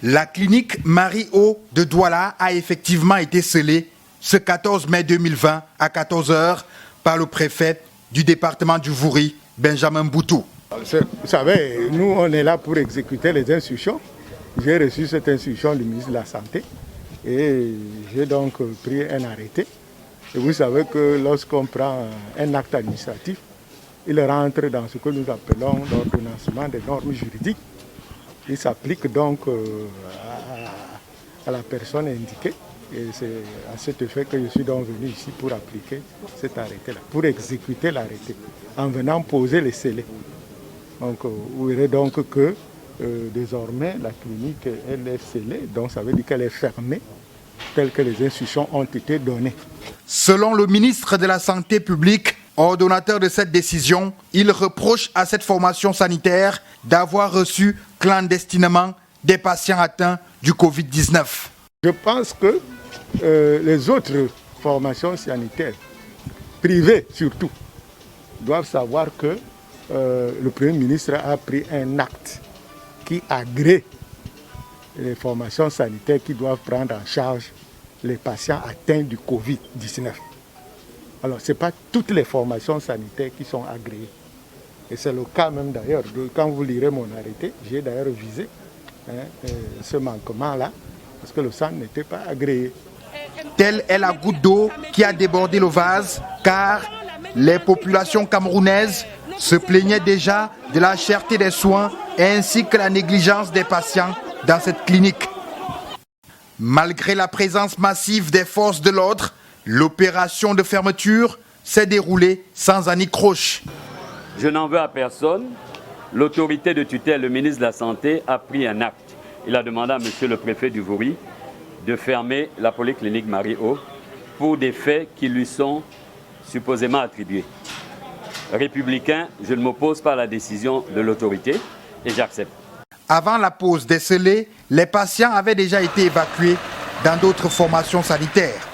La clinique Marie-O de Douala a effectivement été scellée ce 14 mai 2020 à 14 h par le préfet du département du Vouri, Benjamin Boutou. Vous savez, nous on est là pour exécuter les instructions. J'ai reçu cette instruction du ministre de la Santé et j'ai donc pris un arrêté. Et vous savez que lorsqu'on prend un acte administratif, il rentre dans ce que nous appelons l'ordonnancement des normes juridiques. Il s'applique donc à la personne indiquée. Et c'est à cet effet que je suis donc venu ici pour appliquer cet arrêté-là, pour exécuter l'arrêté, en venant poser les scellés. Donc vous verrez donc que désormais la clinique elle est scellée, donc ça veut dire qu'elle est fermée, telles que les instructions ont été données. Selon le ministre de la Santé publique, ordonnateur de cette décision, il reproche à cette formation sanitaire d'avoir reçu clandestinement des patients atteints du Covid-19. Je pense que les autres formations sanitaires, privées surtout, doivent savoir que le Premier ministre a pris un acte qui agrée les formations sanitaires qui doivent prendre en charge les patients atteints du Covid-19. Alors, ce n'est pas toutes les formations sanitaires qui sont agréées. Et c'est le cas même d'ailleurs. Quand vous lirez mon arrêté, j'ai d'ailleurs visé ce manquement-là, parce que le centre n'était pas agréé. Telle est la goutte d'eau qui a débordé le vase, car les populations camerounaises se plaignaient déjà de la cherté des soins ainsi que la négligence des patients dans cette clinique. Malgré la présence massive des forces de l'ordre, l'opération de fermeture s'est déroulée sans anicroche. Je n'en veux à personne. L'autorité de tutelle, le ministre de la Santé, a pris un acte. Il a demandé à monsieur le préfet du Vouri de fermer la polyclinique Marie-O pour des faits qui lui sont supposément attribués. Républicain, je ne m'oppose pas à la décision de l'autorité et j'accepte. Avant la pause des scellés, les patients avaient déjà été évacués dans d'autres formations sanitaires.